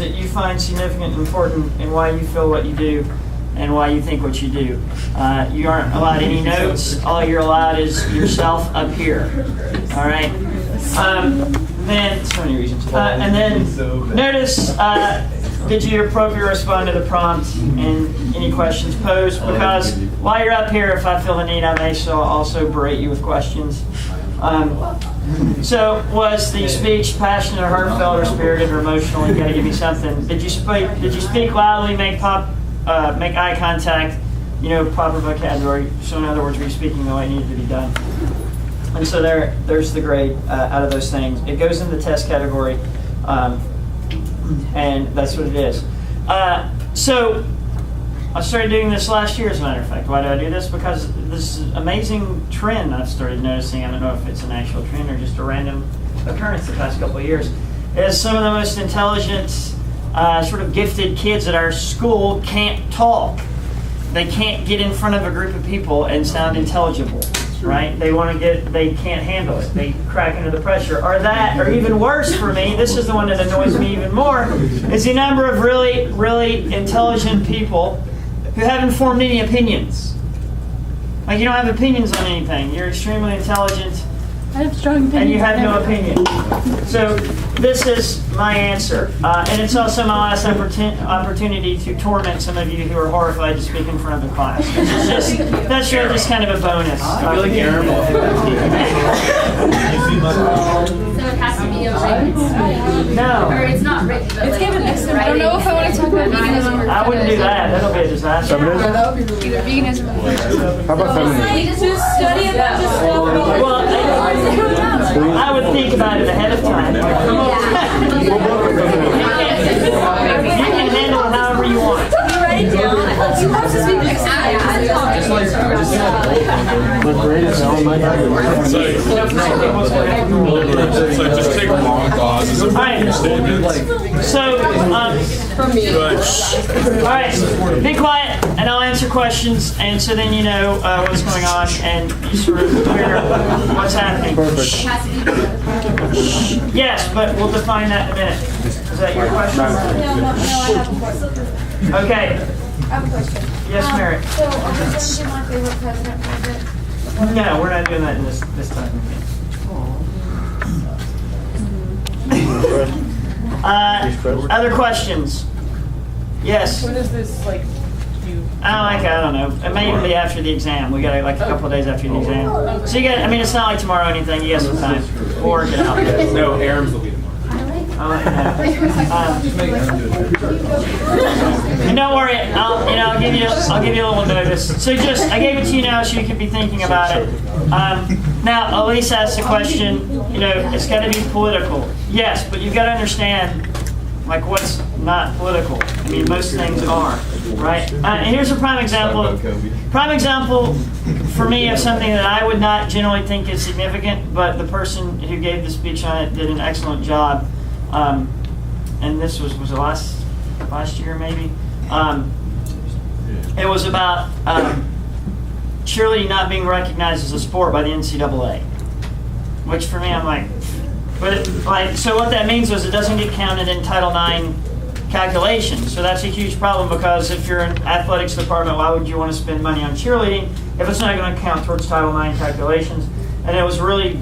that you find significant and important and why you feel what you do and why you think what you do. You aren't allowed any notes. All you're allowed is yourself up here. All right? Then, so many reasons. And then notice, did you appropriately respond to the prompt and any questions posed? Because while you're up here, if I feel the need, I may also berate you with questions. So, was the speech passionate or heartfelt or spirited or emotional? You got to give me something. Did you speak loudly? Make eye contact? Proper vocabulary. So, in other words, were you speaking the way it needed to be done? And so there's the grade out of those things. It goes in the test category, and that's what it is. So I started doing this last year, as a matter of fact. Why do I do this? Because this is an amazing trend I've started noticing. I don't know if it's an actual trend or just a random occurrence the past couple of years. Is some of the most intelligent, sort of gifted kids at our school can't talk. They can't get in front of a group of people and sound intelligible. Right? They can't handle it. They crack under the pressure. Or even worse for me, this is the one that annoys me even more, is the number of really, really intelligent people who haven't formed any opinions. Like, you don't have opinions on anything. You're extremely intelligent. I have strong opinions. And you have no opinion. So this is my answer. And it's also my last opportunity to torment some of you who are horrified to speak in front of the class. That's really just kind of a bonus. I feel like Aaron will. So it has to be a written. No. Or it's not written, but It's given next time. I don't know if I want to talk about veganism or I wouldn't do that. That'll be a disaster. either veganism or How about feminism? just study about this stuff. Well, I would think about it ahead of time. You can handle it however you want. You write it down. You have to speak next time. So just take long pauses and Alright. statements. So, all right, be quiet, and I'll answer questions, and so then you know what's going on, and you sort of hear what's happening. Yes, but we'll define that in a minute. Is that your question? No, I have a question. Okay. I have a question. Yes, Mary. So, are we going to do my favorite president project? No, we're not doing that in this time. Other questions? Yes. When is this, like, you? I don't know. It may even be after the exam. We got a couple of days after the exam. So it's not like tomorrow or anything. You got some time. We'll work it out. No, Aaron's will be tomorrow. And don't worry, I'll give you a little notice. So I gave it to you now so you can be thinking about it. Now, Elise asked the question, it's got to be political. Yes, but you've got to understand, like, what's not political. I mean, most things are, right? And here's a prime example. Prime example for me of something that I would not generally think is significant, but the person who gave the speech on it did an excellent job. And this was it last year maybe? It was about cheerleading not being recognized as a sport by the NCAA. Which for me, I'm like, so what that means is it doesn't get counted in Title IX calculations. So that's a huge problem, because if you're in athletics department, why would you want to spend money on cheerleading if it's not going to count towards Title IX calculations? And it was really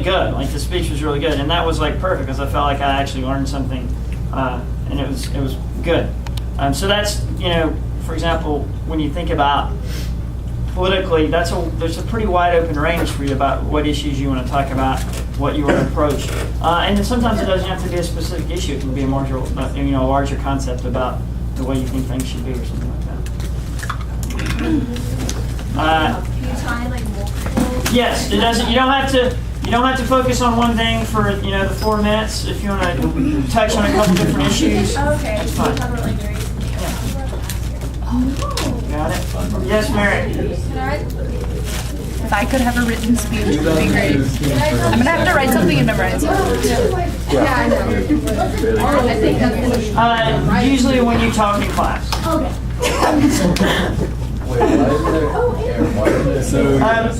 good. Like, the speech was really good, and that was like perfect, because I felt like I actually learned something, and it was good. So that's, for example, when you think about politically, there's a pretty wide open range for you about what issues you want to talk about, what you want to approach, and then sometimes it doesn't have to be a specific issue. It can be a larger concept about the way you think things should be, or something like that. Yes, it doesn't. You don't have to focus on one thing for the 4 minutes. If you want to touch on a couple different issues, Okay. that's fine. Got it? Yes, Mary. If I could have a written speech, it would be great. I'm going to have to write something and memorize it. Usually when you talk in class.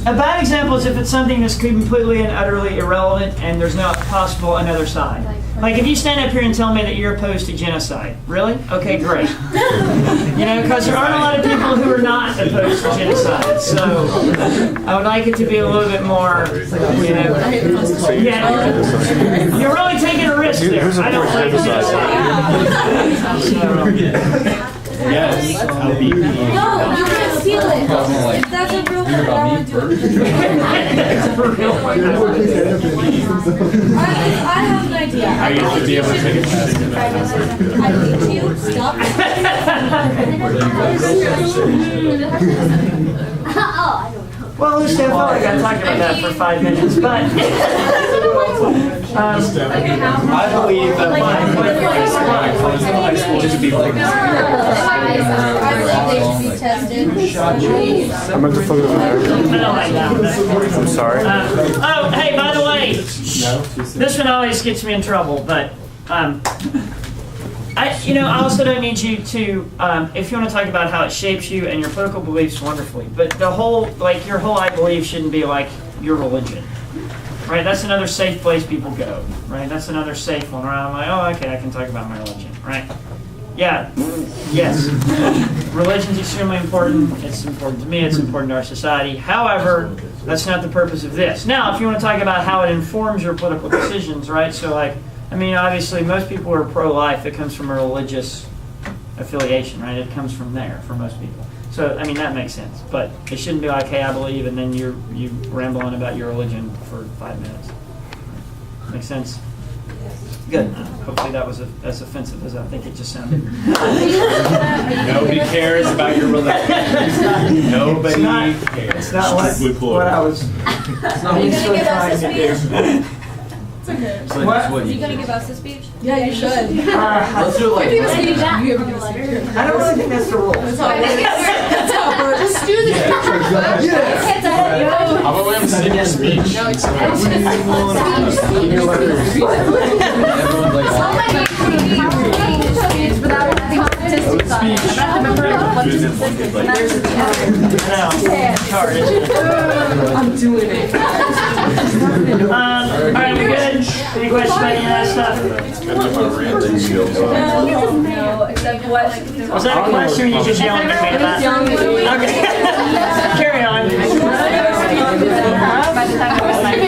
A bad example is if it's something that's completely and utterly irrelevant and there's not possible another side. Like, if you stand up here and tell me that you're opposed to genocide, really? Okay, great. You know, because there aren't a lot of people who are not opposed to genocide. So I would like it to be a little bit more, you know. Yeah, you're really taking a risk there. I don't like genocide. Yes, I'll be. No, you can't steal it. If that's a real one, I want to do it. I have an idea. I used to be able to take it fast. I think you stop. Well, at least I thought I got talking about that for 5 minutes, but. I believe that my high school should be like I believe they should be tested. I'm at the foot of the I don't like that. I'm sorry. Oh, hey, by the way, this one always gets me in trouble, but I also don't need you to, if you want to talk about how it shapes you and your political beliefs, wonderfully, but the whole, like, your whole I believe shouldn't be like your religion, right? That's another safe place people go, right? That's another safe one where I'm like, oh, okay, I can talk about my religion, right? Yeah, yes. Religion's extremely important. It's important to me. It's important to our society. However, that's not the purpose of this. Now, if you want to talk about how it informs your political decisions, right? So, like, I mean, obviously, most people are pro-life. It comes from a religious affiliation, right? It comes from there for most people. So, I mean, that makes sense. But it shouldn't be like, hey, I believe, and then you ramble on about your religion for 5 minutes. Make sense? Good. Hopefully that was as offensive as I think it just sounded. nobody cares about your religion. Nobody cares. It's not what I was initially trying to do. What? Are you going to give us a speech? Yeah, you should. Let's do it like You ever give a speech? I don't really think that's the rule. That's how it works. Just do the speech. Heads ahead, yo. How about we have a single speech? Without having statistics on it. I'd rather remember a bunch of statistics and that's No, it's hard, isn't it? I'm doing it. All right, we good? Any questions about any of that stuff? No, except what? Was that a question or you just yelling at me about? Okay. Carry on. By the time I was like,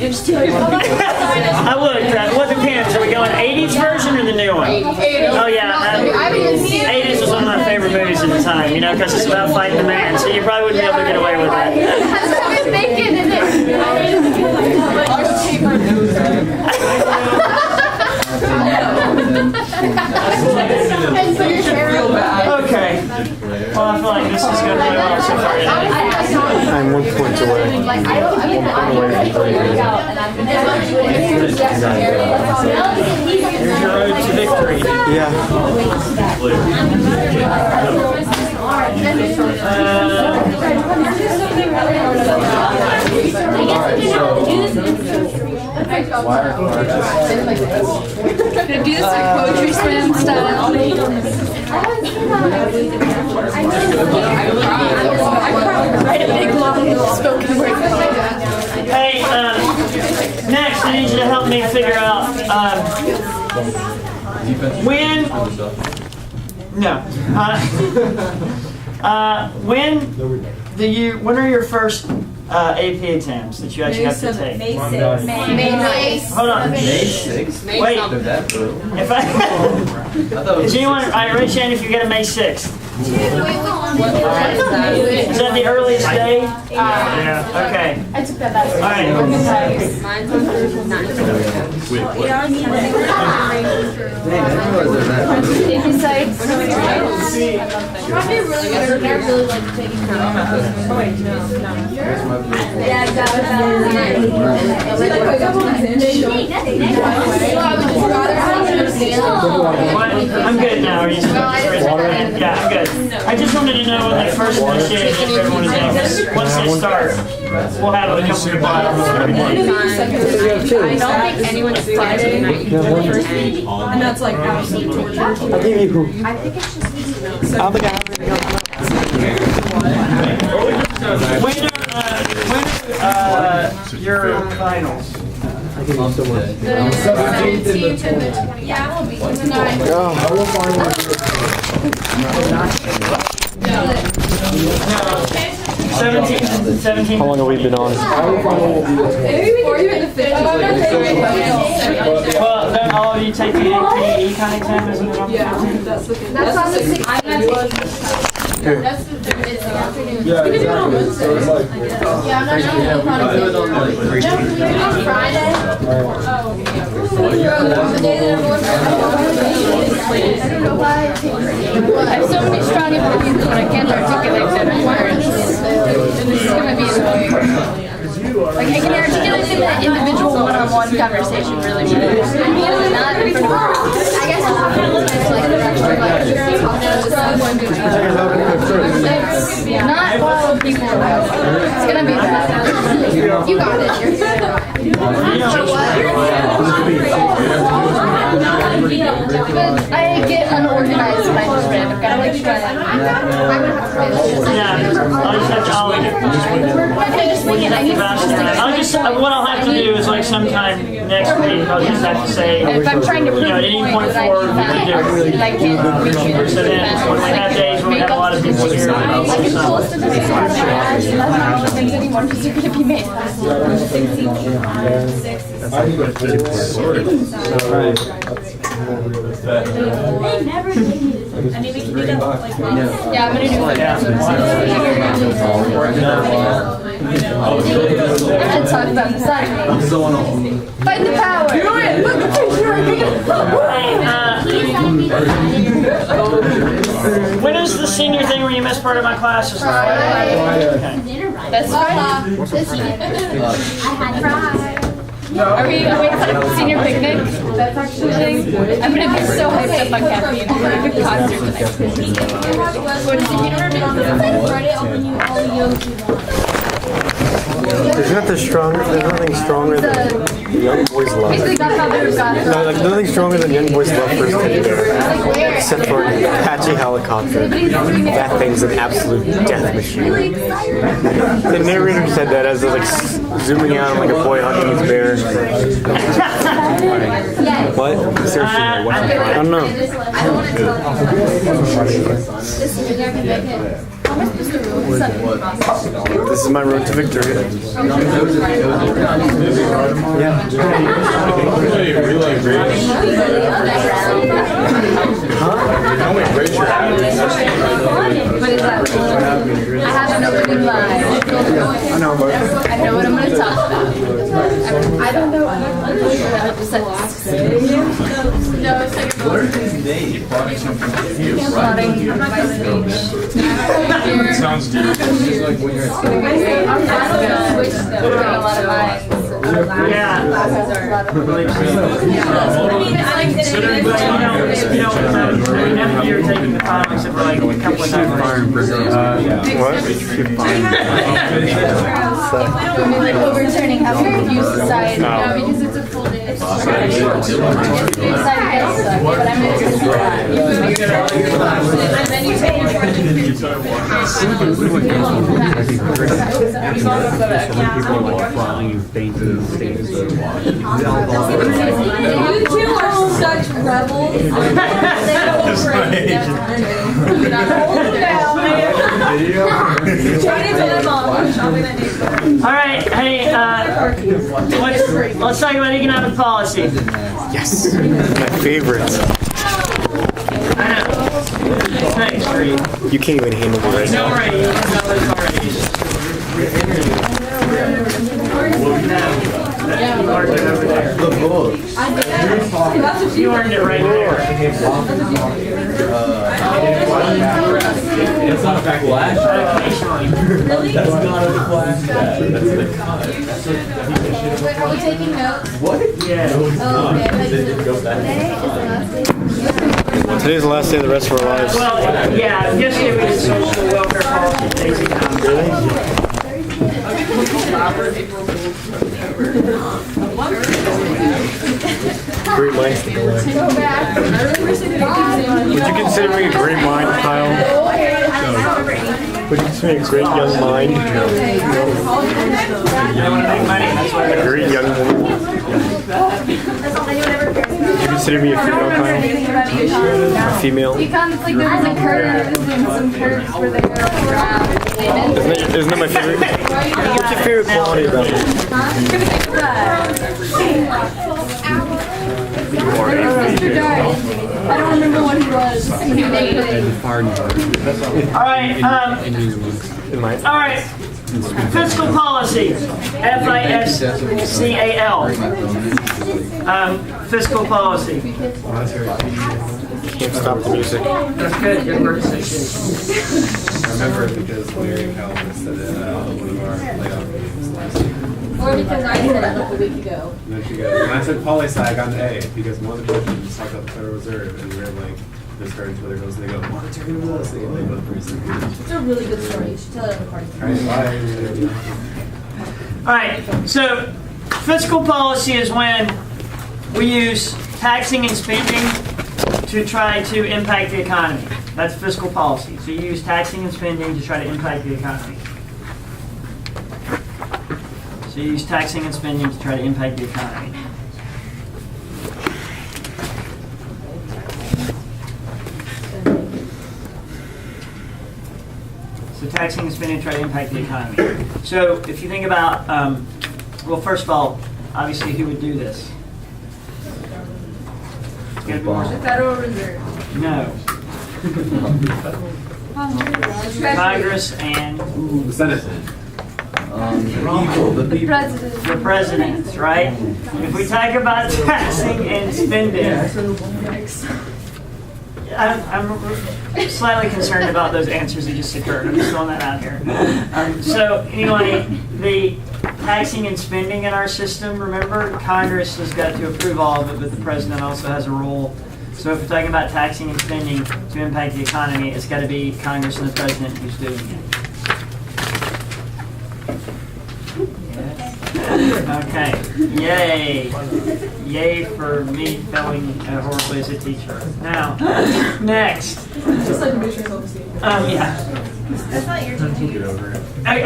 I would, what depends? Are we going 80s version or the new one? Oh yeah, 80s was one of my favorite movies at the time, you know, because it's about fighting the man, so you probably wouldn't be able to get away with that. bacon in Okay. Well, I feel like this is going really well so far. I'm 1 point away. Here's your road to victory. Yeah. Gonna do this like poetry slam style. Write a big long spoken word. Hey, next I need you to help me figure out when when are your first AP exams that you actually have to take? May 6th. Hold on. May 6th? Wait. They're that early. If I is anyone? All right, raise your hand if you get a May 6th. Is that the earliest day? Yeah. Okay. I took that last All right. Did you say? Probably really good. I really like taking care of Yeah, I got I'm good now. Are you yeah, I'm good. I just wanted to know when the first initiation for everyone is in. Once they start, we'll have a couple of bottles. I don't think anyone's Friday night. And that's like absolute torture. I'll give you. I think it's just I'll be happy to go. When are your finals? Thank you so much. The 17th and the 20th. Yeah, I will be. Oh, 17. how long have we been on? Well, then all of you take the econ exam, isn't it? Yeah, that's the thing. That's on the 16th. I'm not taking That's the it's the afternoon. Yeah, exactly. So it's like, yeah, I'm not sure. No, can we do it on Friday? Oh, okay. The day that everyone's I don't know why. I have so many strong opinions, but I can't articulate them in words. And this is gonna be annoying. Like, I can articulate in that individual one-on-one conversation really well. Immediately not in front of I guess I'll have to look at like the extra not while people are out. It's gonna be bad. You got it. But I get unorganized when I just read. I've gotta like try that. Yeah, I'll just have to, Okay, just wing it. I need what I'll have to do is like sometime next week, I'll just have to say, if I'm trying to prove at any point that I forward, need we can do it. that, and I can't reach you. So then, when we have days when we have a lot of people here, I'll Like, it's some. cool to just have my ads, and that's not really things anymore because you're gonna be made. Yeah, I'm gonna do it. And talk about the sun. Find the power. Do it. Look at When is the senior thing where you miss part of my classes? That's Friday. Are we having a senior picnic? That's actually thing. I'm gonna be so hyped up on caffeine. I'm going to a concert the next week. Go to senior Friday, I'll bring you all the yogis you want. there's nothing stronger than Young Boys Love. Basically, Godfather got No, like nothing stronger than Young Boys Love first teddy bear. Except for Apache Helicopter. That thing's an absolute death machine. The narrator said that as they're like zooming out on like a boy hunting his bear. What? Seriously, what? I don't know. I don't want to tell This is my road to victory. I have an opening line. I know, but I know what I'm going to talk about. I don't know. I'm upset. No, it's like plotting my speech. Sounds good. A lot of lines. Yeah. Every year taking the final except for like a couple of times. what? Like overturning how we use society. No, because it's a full day. It's society does suck, but I'm going to do that. And then you take You two are such rebels. They will break down. Try to put them on. All right, hey, let's talk about economic policy. Yes, my favorite. I know. Thanks, Reed. You can't even handle it right No, now. right. You know this already. You earned it over there. You earned it right there. It's not a backlash. That's not a flash. That's the cut. Wait, are we taking notes? Yeah. Oh, okay. Today's the last day of the rest of our lives. Well, yeah, yesterday we did social welfare policy, today's economic policy. Great minds think alike. Would you consider me a great mind, Kyle? Would you just be a great young mind? They want to make money, that's why A they're great young woman. Would you consider me a female, Kyle? A female? Econ, it's like there was a curve and some curves where they were around. Isn't that my favorite? What's your favorite quality about me? Mr. Dart. I don't remember what he was. All right, all right. Fiscal policy, FISCAL. Fiscal policy. Can't stop the music. That's good. Good work. I remember it because Larry Calvin said it on one of our layout meetings last year. Or because I said it like a week ago. And then she goes, when I said poli-sci, I got an A because one of the questions talked about the Federal Reserve and we were like, just heard Twitter goes and they go, monetary policy, and they both pretty severe. It's a really good story. You should tell it at the party. All right, so fiscal policy is when we use taxing and spending to try to impact the economy. That's fiscal policy. So you use taxing and spending to try to impact the economy. So you use taxing and spending to try to impact the economy. So taxing and spending to try to impact the economy. So if you think about, well, first of all, obviously, who would do this? It's gonna be more- The Federal Reserve. No. Congress and The Senate. The president. the president, right? If we talk about taxing and spending, I'm slightly concerned about those answers that just occurred. I'm just throwing that out here. So anyway, the taxing and spending in our system, remember, Congress has got to approve all of it, but the president also has a role. So if we're talking about taxing and spending to impact the economy, it's got to be Congress and the president who's doing it. Okay, yay. Yay for me failing horribly as a teacher. Now, next. Yeah. That's not your teaching.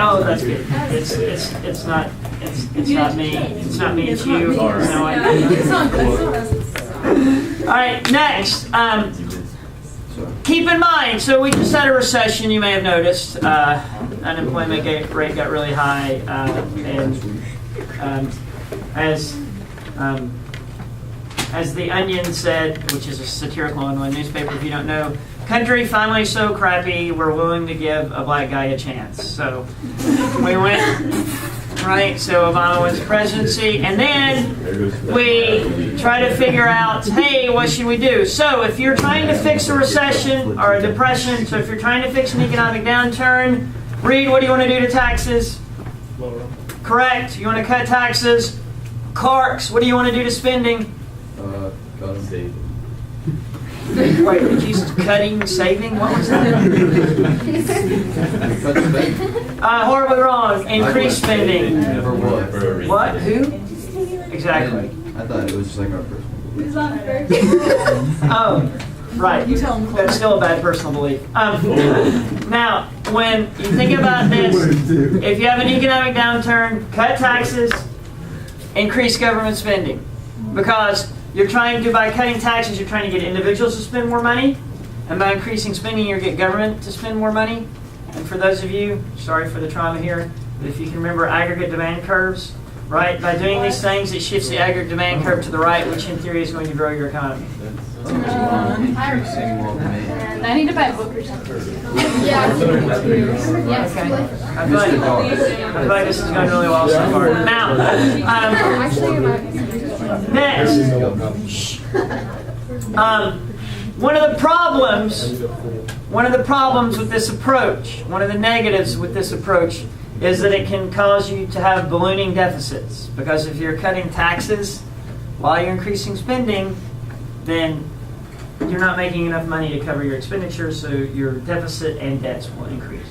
Oh, that's good. It's not me. It's not me. It's you. No, all right, next. Keep in mind, so we just had a recession. You may have noticed unemployment rate got really high, and as the Onion said, which is a satirical Illinois newspaper, if you don't know, country finally so crappy we're willing to give a black guy a chance. So we went, right? So Obama wins the presidency, and then we try to figure out, hey, what should we do? So if you're trying to fix a recession or a depression, so if you're trying to fix an economic downturn, Reed, what do you want to do to taxes? Correct. You want to cut taxes. Clarks, what do you want to do to spending? Got saving. Wait, did you use cutting, saving? What was that? Horribly wrong. Increase spending. Never was. What? Who? Exactly. I thought it was just like our personal. Oh, right. That's still a bad personal belief. Now, when you think about this, if you have an economic downturn, cut taxes, increase government spending. Because you're trying to, by cutting taxes, you're trying to get individuals to spend more money. And by increasing spending, you get government to spend more money. And for those of you, sorry for the trauma here, but if you can remember aggregate demand curves, right? By doing these things, it shifts the aggregate demand curve to the right, which in theory is going to grow your economy. I need to buy a book or something. Yeah. Okay. I feel like this is going really well so far. Now, next. One of the problems with this approach, one of the negatives with this approach, is that it can cause you to have ballooning deficits. Because if you're cutting taxes while you're increasing spending, then you're not making enough money to cover your expenditures, so your deficit and debts will increase.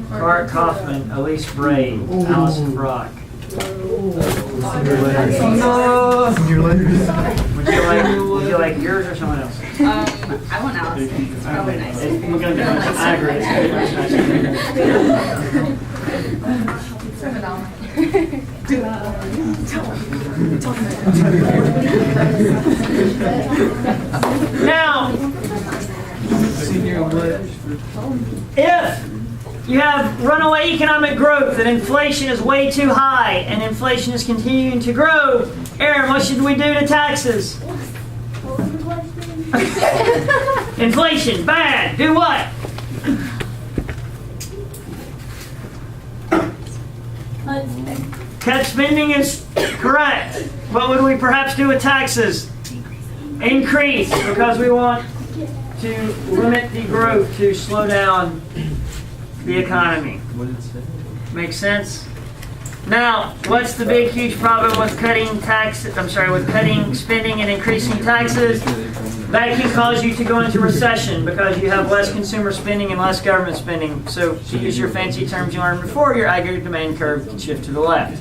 Clark Kaufman, Elise Bray, Allison Brock. Would you like yours or someone else? I want Alice. It's probably nice. I agree. Now, if you have runaway economic growth and inflation is way too high and inflation is continuing to grow, Aaron, what should we do to taxes? Inflation, bad. Do what? Cut spending is correct. What would we perhaps do with taxes? Increase, because we want to limit the growth to slow down the economy. Make sense? Now, what's the big, huge problem with cutting cutting spending and increasing taxes? That can cause you to go into recession because you have less consumer spending and less government spending. So, to use your fancy terms you learned before, your aggregate demand curve can shift to the left.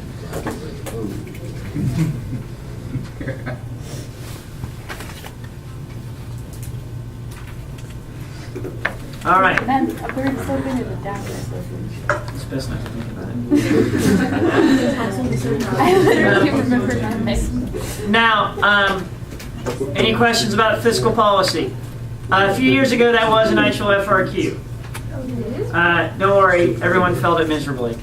All right. Man, we're so good at adapting. It's best not to think about I literally remember nothing. it. Now, any questions about fiscal policy? A few years ago, that was an actual FRQ. Don't worry, everyone felt it miserably.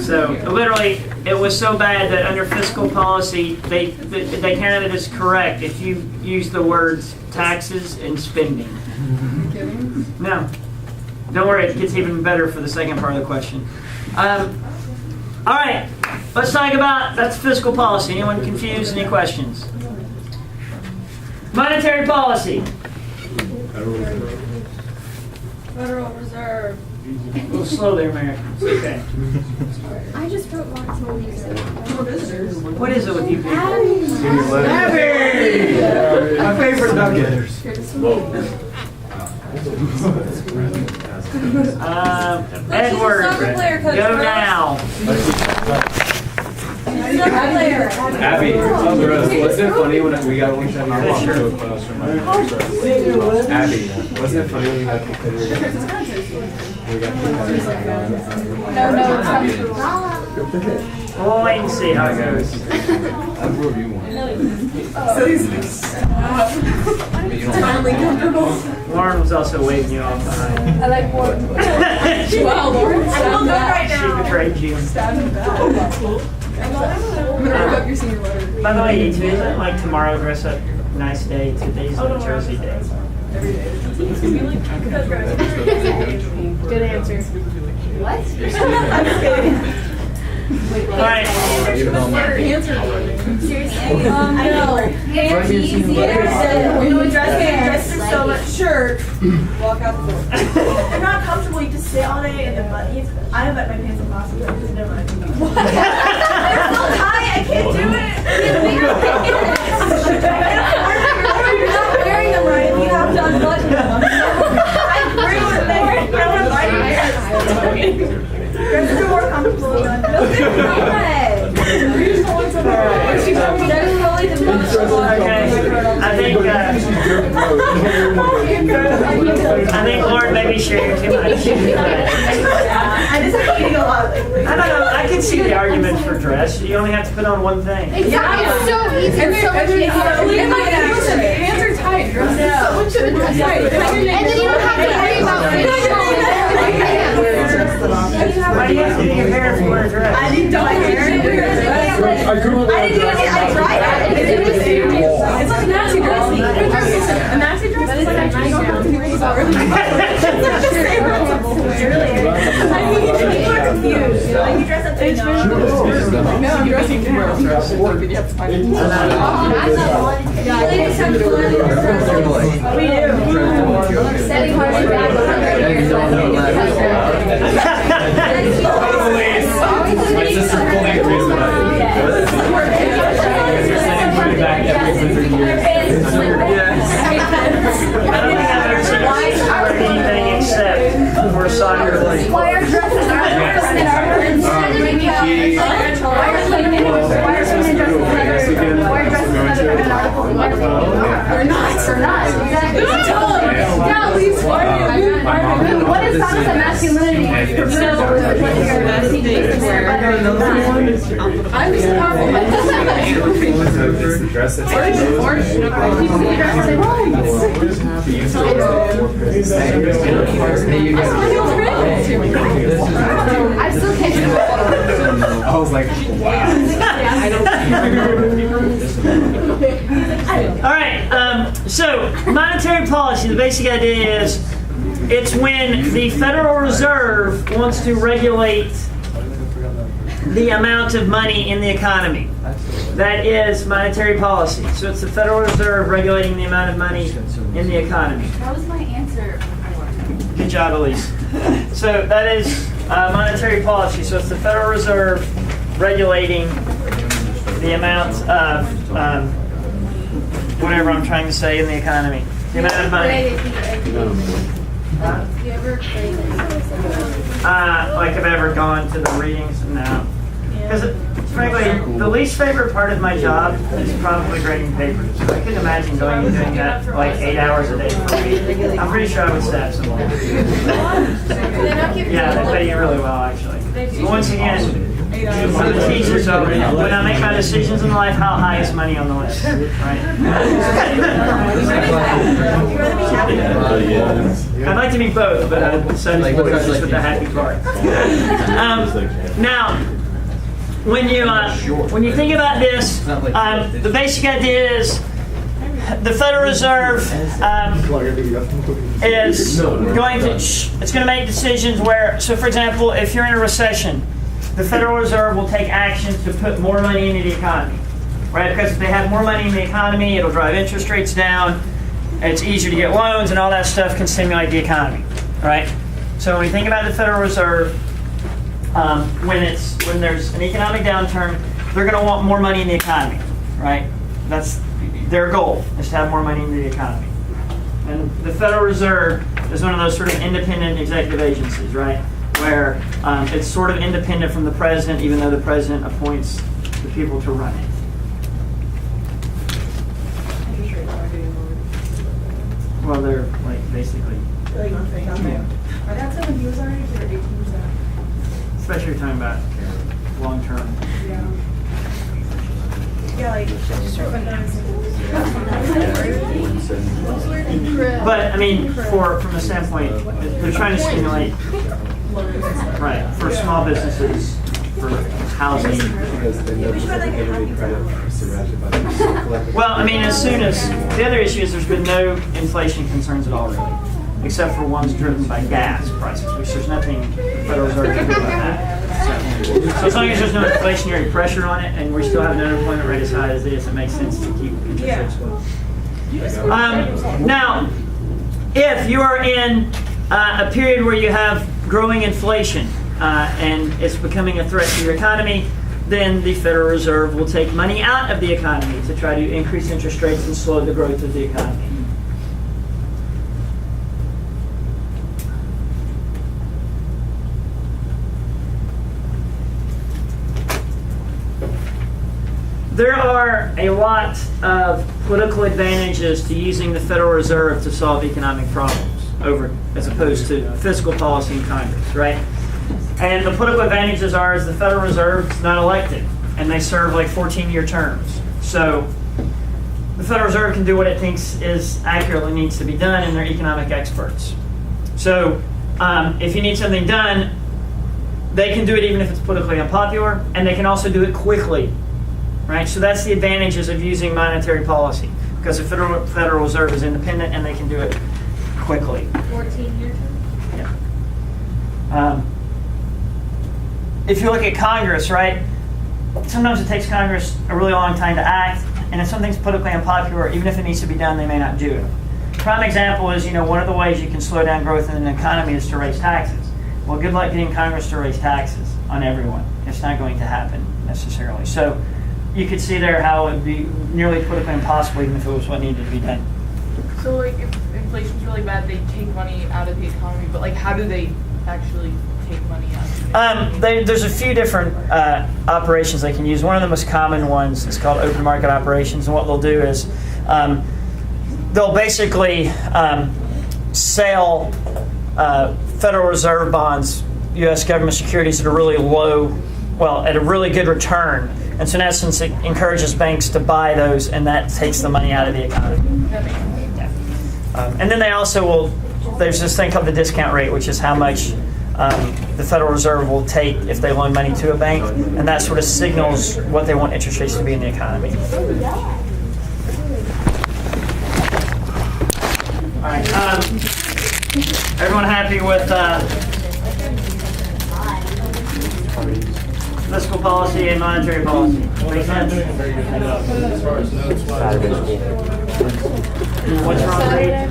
So, literally, it was so bad that under fiscal policy, they counted it as correct if you use the words taxes and spending. No. Don't worry, it gets even better for the second part of the question. All right, let's talk about, that's fiscal policy. Anyone confused? Any questions? Monetary policy. Federal Reserve. A little slow there, Americans. Okay. I just wrote lots of these. What is it with you people? My favorite nugget. Edward, go now. Abby, wasn't it funny when we got one shot in our walk to a classroom? Abby, wasn't it funny when we got we got No, We'll wait and see how it goes. Lauren was also waving you off behind. I like Warren. Wow, Lauren. I will go right She now. betrayed you. I'm gonna rip up your senior letter. By the way, you two, isn't it like tomorrow dress up nice day? Today's New Jersey day. Good answer. What? All right. Seriously? No. Hair easy. When you dress so much shirt, walk out the door. I'm not comfortable. You just sit all day in the butt. I have my pants impossible. Never mind. They're so tight. I can't do it. You're not wearing them right. You have to unbutton them. I agree with that. Dresses are more comfortable than I think Lauren may be sharing too much. I just have eating a lot lately. I don't know. I can see the argument for dress. You only have to put on one thing. Exactly. It's so easy. It's so much easier. Hands are tight. Dress tight. And then you don't have to worry about Why do you have to do your hair if you wear a dress? I didn't do my hair. I didn't do it. I tried it. It's like a maxi dress. A maxi dress is like a maxi dress. Really? I mean, people are confused. Like, you dress up to No, I'm dressing tomorrow. You have to find it. We do. setting hard back. My sister fully agrees with that. You're saying put it back every 100 years. I don't think I've ever seen a for anything except for soccer league. Why are dresses What is toxic masculinity? I'm just powerful. It's the dress that's I still can't do it. I was like, wow. All right, so monetary policy, the basic idea is it's when the Federal Reserve wants to regulate the amount of money in the economy. That is monetary policy. So it's the Federal Reserve regulating the amount of money in the economy. That was my answer before. Good job, Elise. So that is monetary policy. So it's the Federal Reserve regulating the amount of whatever I'm trying to say in the economy. The amount of money. You ever played Like I've ever gone to the readings? No. Because frankly, the least favorite part of my job is probably grading papers. I couldn't imagine going and doing that like 8 hours a day for a week. I'm pretty sure I would stab someone. Yeah, they pay you really well, actually. But once again, I'm a teacher, so when I make my decisions in life, how high is money on the list, right? I'd like to be both, but I decided to go just with the happy part. Now, when you think about this, the basic idea is the Federal Reserve is going to make decisions where, so for example, if you're in a recession, the Federal Reserve will take action to put more money into the economy, right? Because if they have more money in the economy, it'll drive interest rates down. It's easier to get loans, and all that stuff can stimulate the economy, right? So when we think about the Federal Reserve, when there's an economic downturn, they're going to want more money in the economy, right? That's their goal, is to have more money in the economy. And the Federal Reserve is one of those sort of independent executive agencies, right? Where it's sort of independent from the president, even though the president appoints the people to run it. Well, they're like basically. Like nothing. Yeah. My dad said when he was already here, 18%. Especially you're talking about long term. Yeah. Yeah, like short But I mean, from a standpoint, they're trying to stimulate, right, for small businesses, for housing. Well, I mean, as soon as the other issue is there's been no inflation concerns at all, really, except for ones driven by gas prices, which there's nothing the Federal Reserve can do about that. So as long as there's no inflationary pressure on it, and we still have an unemployment rate as high as it is, it makes sense to keep interest rates low. Now, if you are in a period where you have growing inflation and it's becoming a threat to your economy, then the Federal Reserve will take money out of the economy to try to increase interest rates and slow the growth of the economy. There are a lot of political advantages to using the Federal Reserve to solve economic problems as opposed to fiscal policy in Congress, right? And the political advantages are is the Federal Reserve is not elected, and they serve like 14-year terms. So the Federal Reserve can do what it thinks is accurately needs to be done, and they're economic experts. So if you need something done, they can do it even if it's politically unpopular, and they can also do it quickly. Right, so that's the advantages of using monetary policy, because the Federal Reserve is independent and they can do it quickly. 14-year term? Yeah. If you look at Congress, right, sometimes it takes Congress a really long time to act, and if something's politically unpopular, even if it needs to be done, they may not do it. Prime example is, one of the ways you can slow down growth in an economy is to raise taxes. Well, good luck getting Congress to raise taxes on everyone. It's not going to happen necessarily. So you could see there how it would be nearly politically impossible even if it was what needed to be done. So like if inflation's really bad, they take money out of the economy, but like how do they actually take money out? There's a few different operations they can use. One of the most common ones is called open market operations, and what they'll do is they'll basically sell Federal Reserve bonds, U.S. government securities at a really low, at a really good return. And so in essence, it encourages banks to buy those, and that takes the money out of the economy. Yeah. And then they also there's this thing called the discount rate, which is how much the Federal Reserve will take if they loan money to a bank, and that sort of signals what they want interest rates to be in the economy. All right. Everyone happy with fiscal policy and monetary policy? Make sense? What's wrong with it?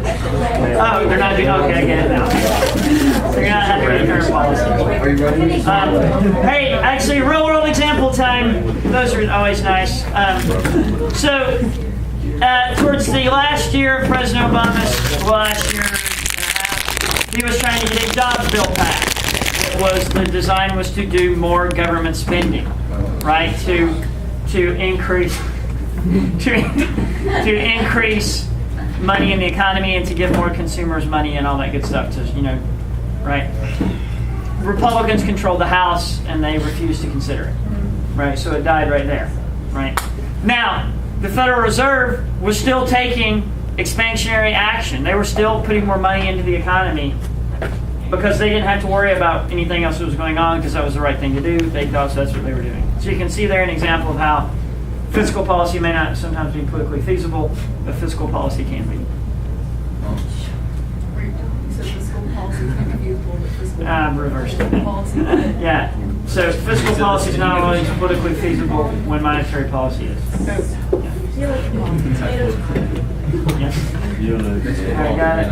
Oh, they're not doing, okay, I get it now. So you're not happy with current policy. Hey, actually, real world example time. Those are always nice. Towards the last year of President Obama's last year and a half, he was trying to get a jobs bill passed. The design was to do more government spending, right? To increase money in the economy and to give more consumers money and all that good stuff. Right? Republicans controlled the House and they refused to consider it, right? So it died right there, right? Now, the Federal Reserve was still taking expansionary action. They were still putting more money into the economy because they didn't have to worry about anything else that was going on because that was the right thing to do. They thought that's what they were doing. So you can see there an example of how fiscal policy may not sometimes be politically feasible, but fiscal policy can be. So fiscal policy can be useful, but fiscal Reversed. policy. Yeah. So fiscal policy is not always politically feasible when monetary policy is. Yes. I got it.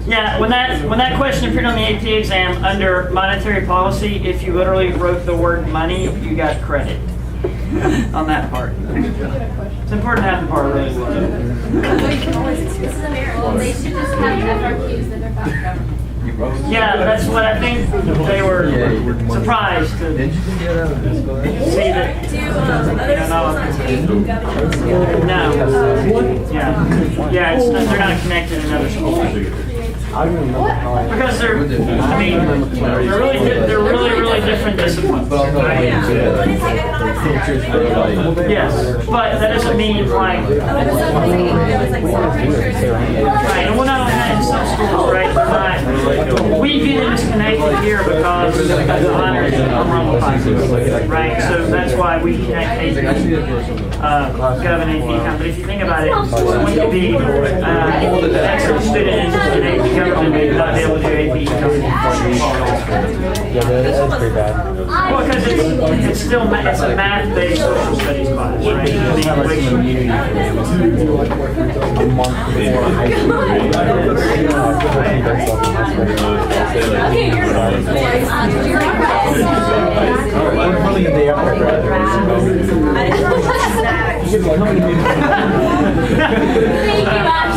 Yeah, when that question appeared on the AP exam under monetary policy, if you literally wrote the word money, you got credit on that part. It's important to have the part really well. This is America. They should just have FRQs that are about government. Yeah, that's what I think they were surprised to see that. No. Yeah, they're not connected in other schools. Because they're really different disciplines. Right? Yes, but that doesn't mean like. Right, and we're not in some schools, right? They're not. We view them as connected here because of the honors and normal classes, right? So that's why we connect AP, Gov and AP Econ. But if you think about it, someone could be an excellent student in AP Government may not be able to do AP Econ. Yeah, that's pretty bad. Well, because it's still it's a math-based social studies class, right? A month before high school. Probably the day after graduation.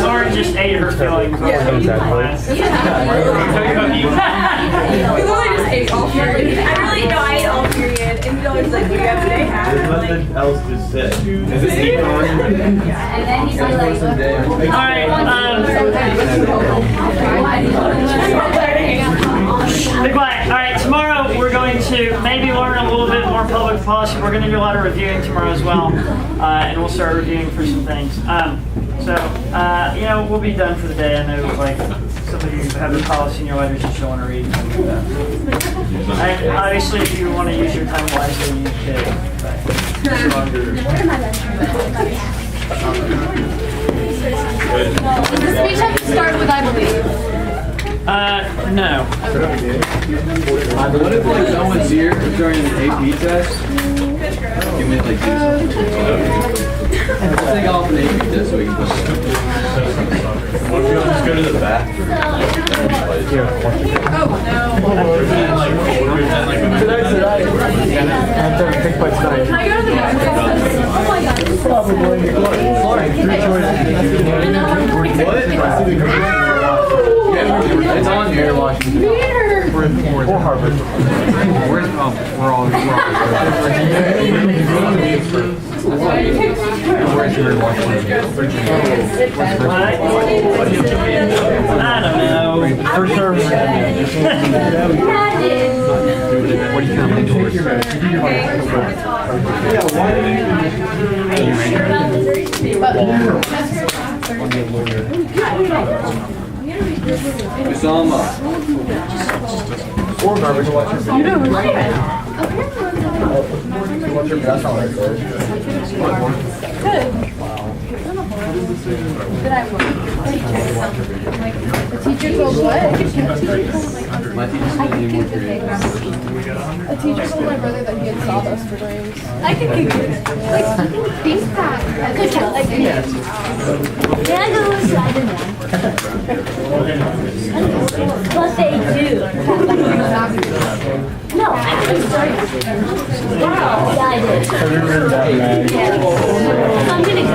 Lauren just ate her feelings over the class. We literally just ate all period. I ate all period, and we always like, we have today half. There's nothing else to say. Is this econ? And then he's like, All right. Be quiet. All right. Tomorrow we're going to maybe learn a little bit more public policy. We're going to do a lot of reviewing tomorrow as well, and we'll start reviewing for some things. We'll be done for the day. I know, like, some of you have a policy in your letters that you want to read. Obviously, if you want to use your time wisely, you should. Does the speech have to start with I believe? No. What if like someone's here during an AP test? You may like do something. Let's take off an AP test so we can push it. What if you just go to the bathroom? Take my time. Can I go to the bathroom? Oh my god. What? Yeah, it's on here. Peter! Or Harvard. We're all Where's your Washington? I don't know. First term. What do you count indoors? It's almost. Or Harvard. You don't really That's not right there. The teacher told what? My teacher's gonna need more grades. A teacher told my brother that he had sawdust for brains. I could kick it. Like, these packs. I could tell. Like, Can I go inside of them? But they do. No, I'm sorry. Yeah, I did. Yeah. I'm gonna go.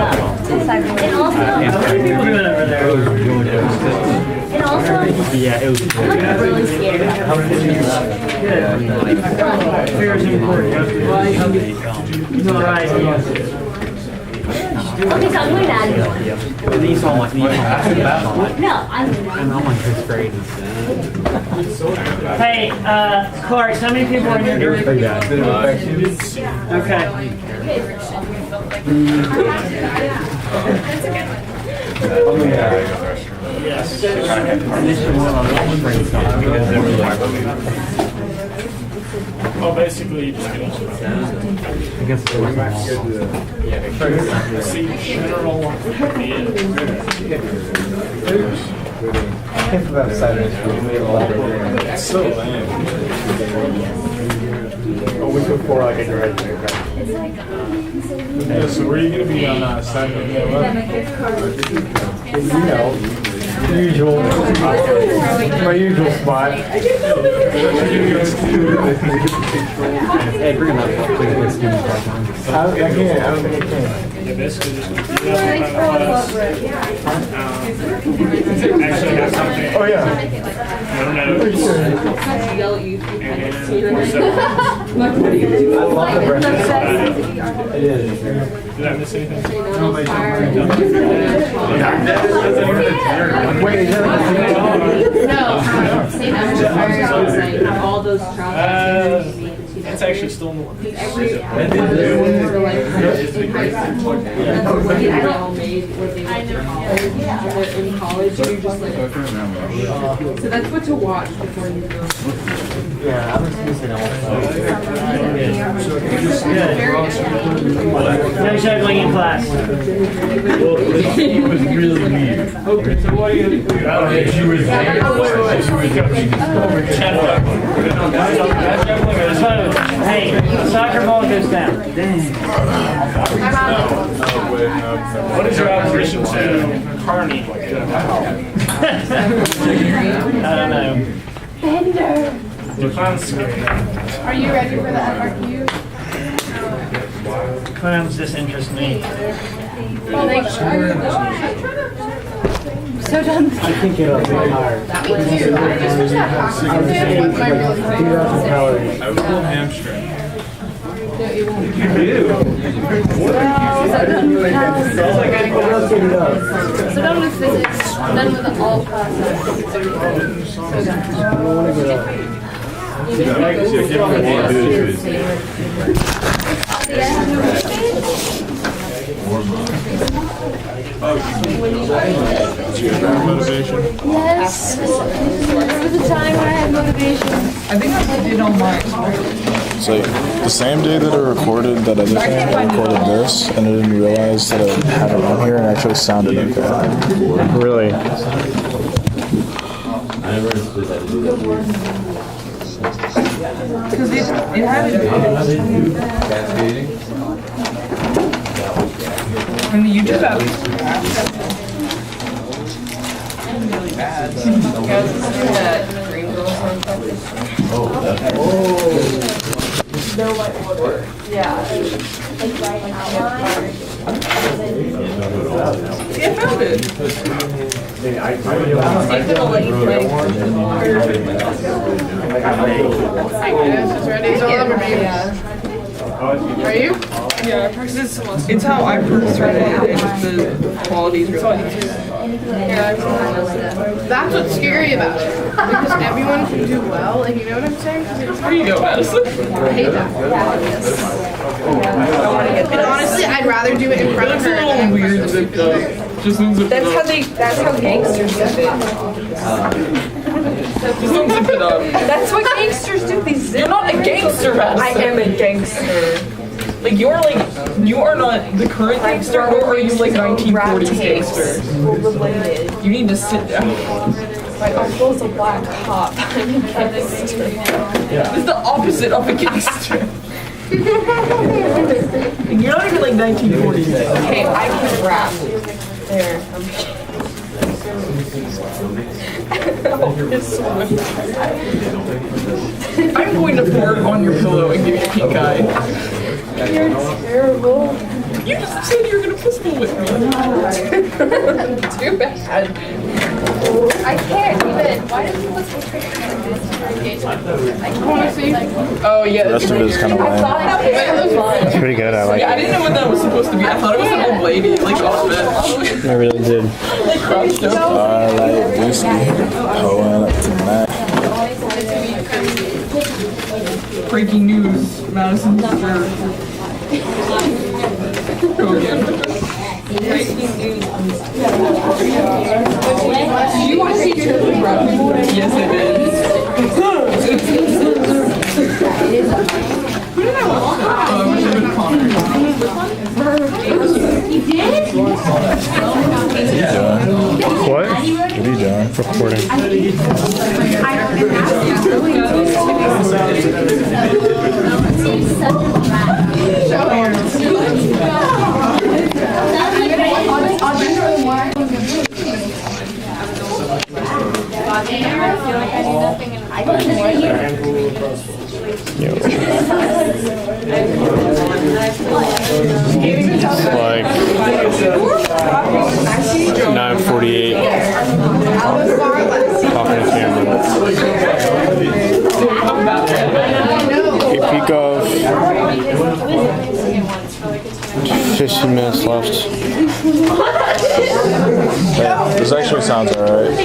And also, Yeah, it was I'm like really scared about Fear is important. Right. Okay, so I'm going out of here. These all like No, I'm I'm on fifth grade. Hey, Clark, how many people are in your group? Okay. Well, basically, you just get on. I guess it's See, general. It's about Saturday. It's so lame. A week before I can graduate. Yeah, so where are you going to be on Saturday? You know, usual. My usual spot. Hey, bring him up. Please, let's do this right now. I can't. I don't think I can. Yeah, basically just actually have something. Oh yeah. No notes. Pretty sure. I love the breakfast. It is. Did I miss anything? Wait, is that All those It's actually still in the works. in college, you're just like, so that's what to watch before you go. Yeah, I'm just missing all. No juggling in class. It was really weird. Okay, so what are you going to do? She was there. Hey, soccer ball goes down. What is your opposition to Carney? I don't know. are you ready for the FRQ? Clowns disinterest me. So done. I think it'll be hard. Me too. I just wish that hockey was what my really favorite. 2,000 calories. I was a little hamstring. So done with physics, done with all classes. So done. Motivation. Yes. There was a time where I had motivation. I think I did on mine. It's like the same day that I recorded that other thing, I recorded this, and I didn't realize that I had it on here and it actually sounded okay. Really? Because it had and the YouTube app is really bad. Yeah, I was listening to that Dream Girl song. No light woodwork. Yeah. See, I found it. Steve's gonna let you play. Are you? Yeah, it's how I first started it. The quality's really nice. That's what's scary about it. Because everyone can do well, and you know what I'm saying? Where do you go, Madison? I hate that. And honestly, I'd rather do it in front of That's her. a little weird zip though. Just don't zip it up. That's how gangsters do it. Just don't zip it up. That's what gangsters do. These zip. You're not a gangster, Madison. I am a gangster. Like you are not the current gangster, or are you like 1940s gangster? Related. You need to sit down. My uncle's a black cop. I'm a gangster. It's the opposite of a gangster. You're not even like 1940s. Okay, I can rap. There. I'm going to fart on your pillow and give you a pink eye. You're terrible. You just said you were gonna pistol with me. Too bad. I can't even. Why does he listen to Oh yeah. The rest of it is kind of lame. It's pretty good. I like Yeah, I it. didn't know what that was supposed to be. I thought it was an old lady, like off it. I really did. Like crouched up. I like whiskey. Pulling up tonight. Breaking news, Madison Square. Go again. Do you want to see Chili Brown? Yes, I did. Who did I watch? It was Connor. What are you doing? Recording. It's like 9:48. Talking to camera. A peak of 15 minutes left. Yeah, this actually sounds alright.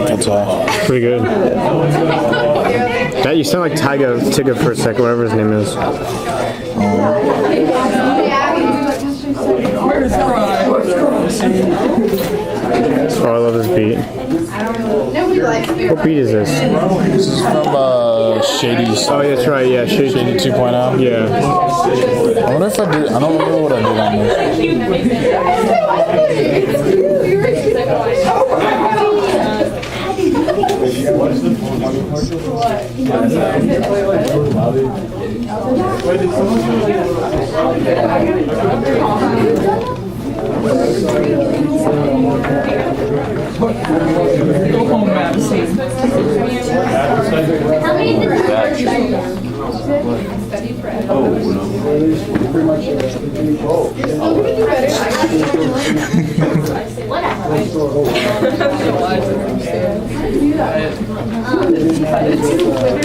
That's all. Pretty good. That you sound like Tigger for a second, whatever his name is. Oh, I love this beat. What beat is this? This is from Shady's. Oh, yeah, that's right. Yeah, Shady 2.0. Yeah. I wonder if I did. I don't remember what I did on this. Go home, Madison.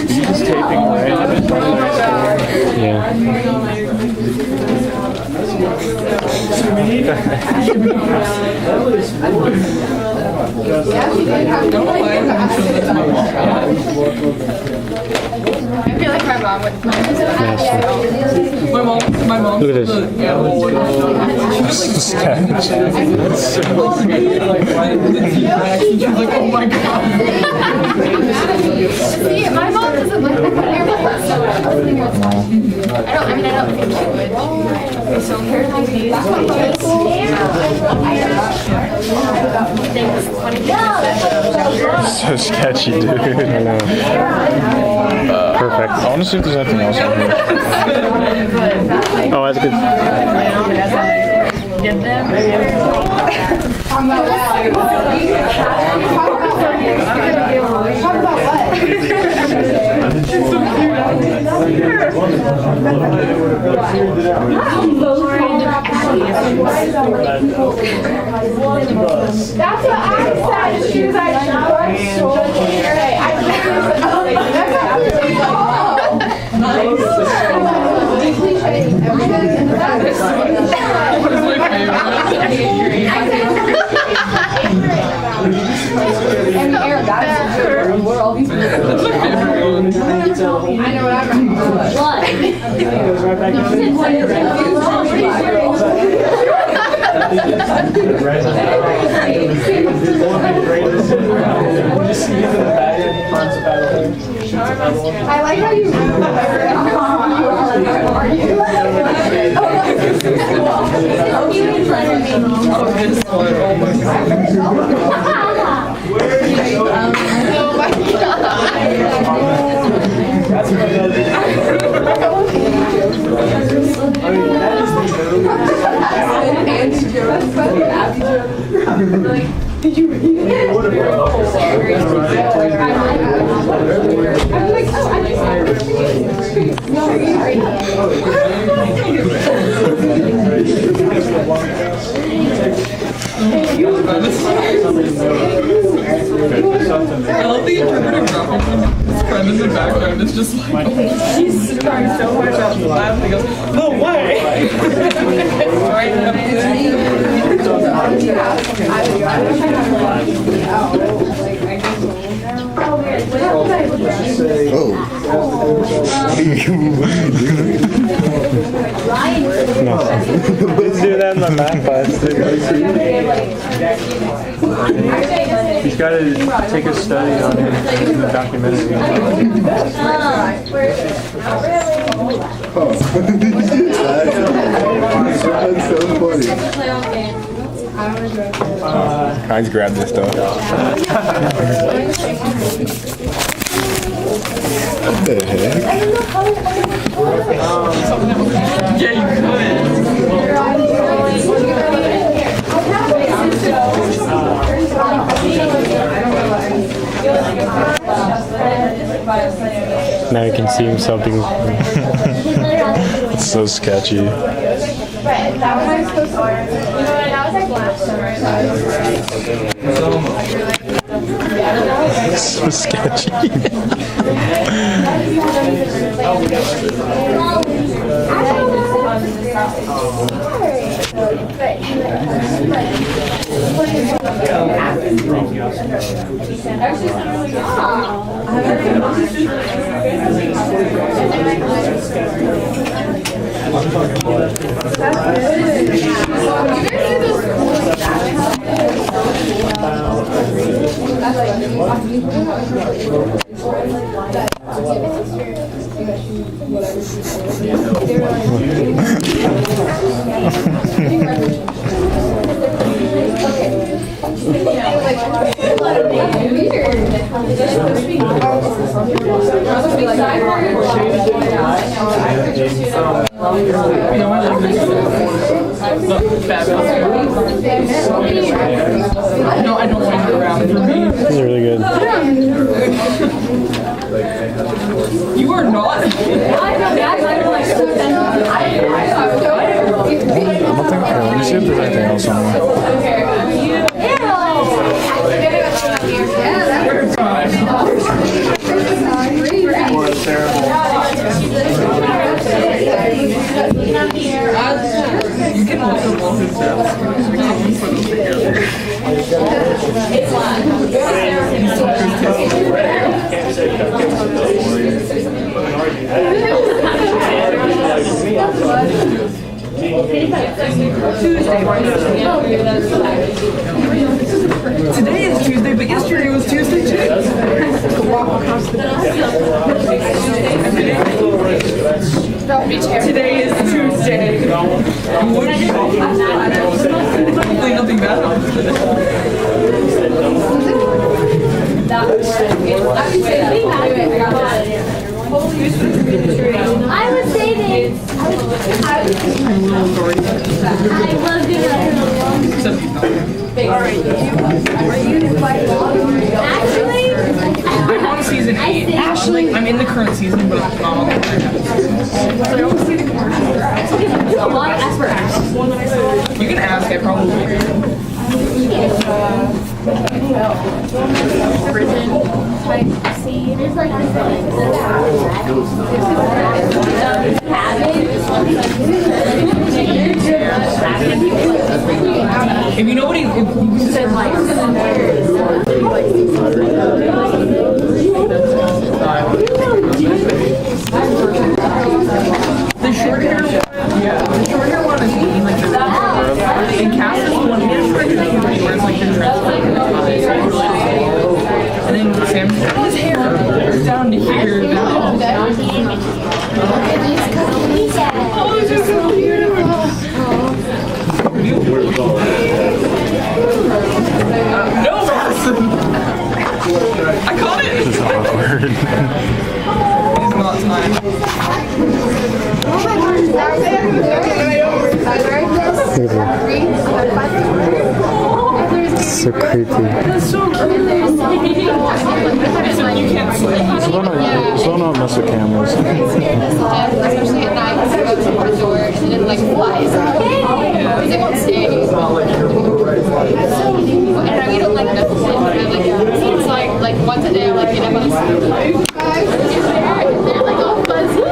He's taping away. Yeah. I feel like my mom would. My mom. Look at this. She's like, oh my god. See, my mom doesn't like the camera, so I don't think she would. So So sketchy, dude. I know. Perfect. I want to see if there's anything else in here. Oh, that's good. Get them. That's what I said. She was like, so okay. I can't and Eric got it. We're all these people. I know what I'm I like how you Did you read it? I'm like, oh, I I love the interpretive graphic. His friend in the background is just like, he's trying so hard not to laugh. He goes, no way! Let's do that in the math class. He's got to take a study on him in the documentary. That's so funny. Heinz grabbed this stuff. What the heck? Yeah, you Now you can see himself being. It's so sketchy. that was my supposed to order. You know what? That was like last summer. It's so sketchy. No, I don't want it around for me. This is really good. You are not. I don't think. Let me see if there's anything else on there. Tuesday. Today is Tuesday, but yesterday was Tuesday too. Today is Tuesday. Hopefully nothing bad happens today. I was saving. I love you. Actually, I'm on season 8. Ashley, I'm in the current season, but I'm not on the current episode. So I always see the commercials. You can ask, I probably Prison type scene. There's like if you know what he said, like the short hair one, the short hair one is being like the and Cass is the one who wears like the dress and then Sam, his hair is down to here now. Oh, it's just so beautiful. No, Madison! I caught it! This is awkward. It's not time. So creepy. That's so cute. You can't sleep. So don't mess with cameras. Especially at night, because it goes to the door and it like flies. Because it won't stay. And we don't like nothing. It's like once a day I like get up on the sleep. They're like all fuzzy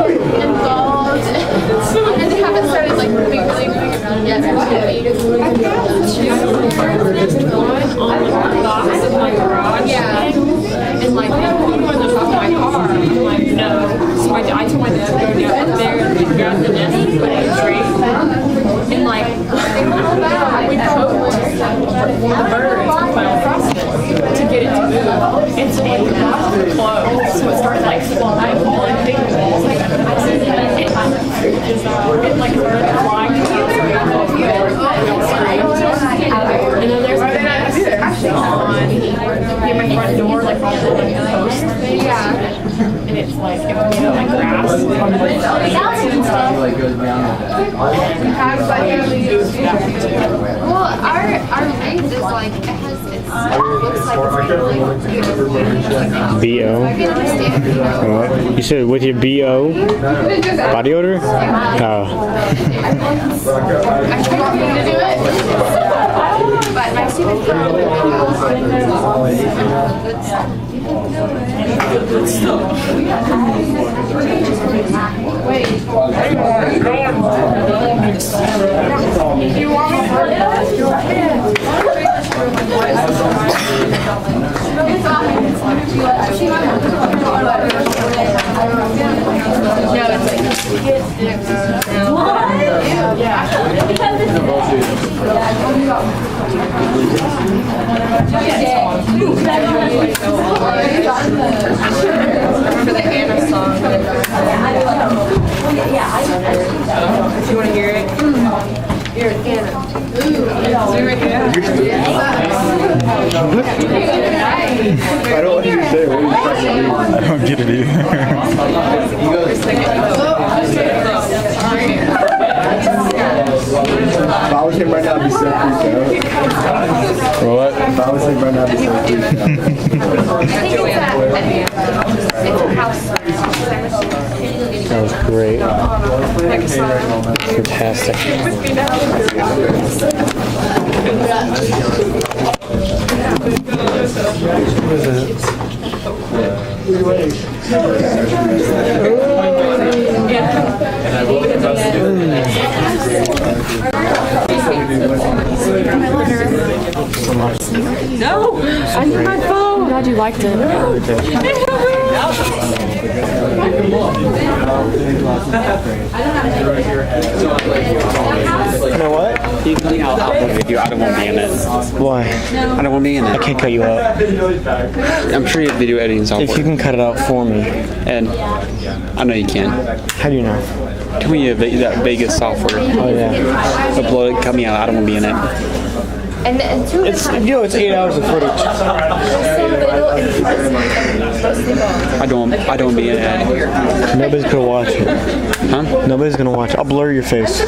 and bald. And they haven't started like really moving around yet. On the box of my garage. Yeah. And like they put one on the top of my car. I'm like, no. So I told my dad to go down there and grab the nest and put it in a tray. And like we poked one of the birds with my own process to get it to move. And so like the box was closed. So it started like flying and big balls. Like it like started flying to the outside. And then there's like a nest on near my front door, like on the post. Yeah. And it's like, it was made of like grass. Well, our race is like, it looks like it's B.O.? You said with your B.O. body odor? Oh. I tried to do it, but my stupid phone. Wait. You want me to for the Anna song. If you want to hear it. Here, Anna. I don't understand what you're trying to do. I don't get it either. If I was him right now, I'd be so freaked out. What? If I was him right now, I'd be so freaked out. That was great. Fantastic. No! I need my phone! Glad you liked it. You know what? I'll upload a video. I don't want to be in it. Why? I don't want to be in I it. can't cut you out. I'm sure you have video editing software. If you can cut it out for me. And I know you can. How do you know? Tell me that Vegas software. Oh yeah. Upload it, cut me out. I don't want to be in it. And two of It's 8 hours of footage. I don't want to be in it. Nobody's gonna watch it. Huh? Nobody's gonna watch it. I'll blur your face.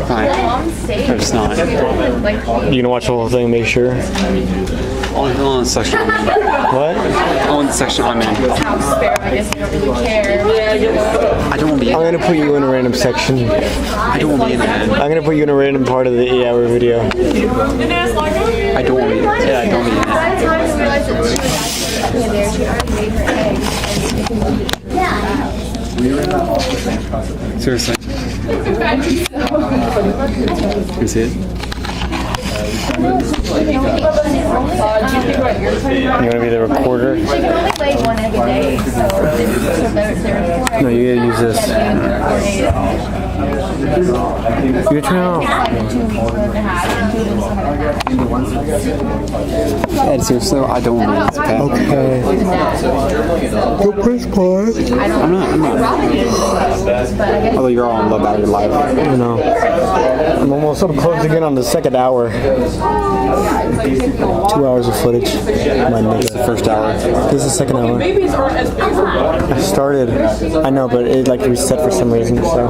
Fine. Or it's not. You gonna watch the whole thing? Make sure. Only on the section I'm in. What? Only the section I'm in. I guess you don't really care. I don't want to be in I'm it. gonna put you in a random section. I don't want to be in it. I'm gonna put you in a random part of the 8-hour video. I don't want to be in it. Yeah, I don't want to be in it. By the time we realized that she was actually there, she already made her eggs. Seriously. Can you see it? You wanna be the recorder? She can only lay one every day, so they're No, you gotta use this. You turn it off. like 2 weeks worth of half and 2 weeks of Ed, seriously, I don't want to be in this path. Okay. Go press pause. I'm not. Although you're all in love out of your life. I know. I'm almost up close again on the second hour. 2 hours of footage. My nigga. The first hour. This is the second hour. I started. I know, but it like reset for some reason. So.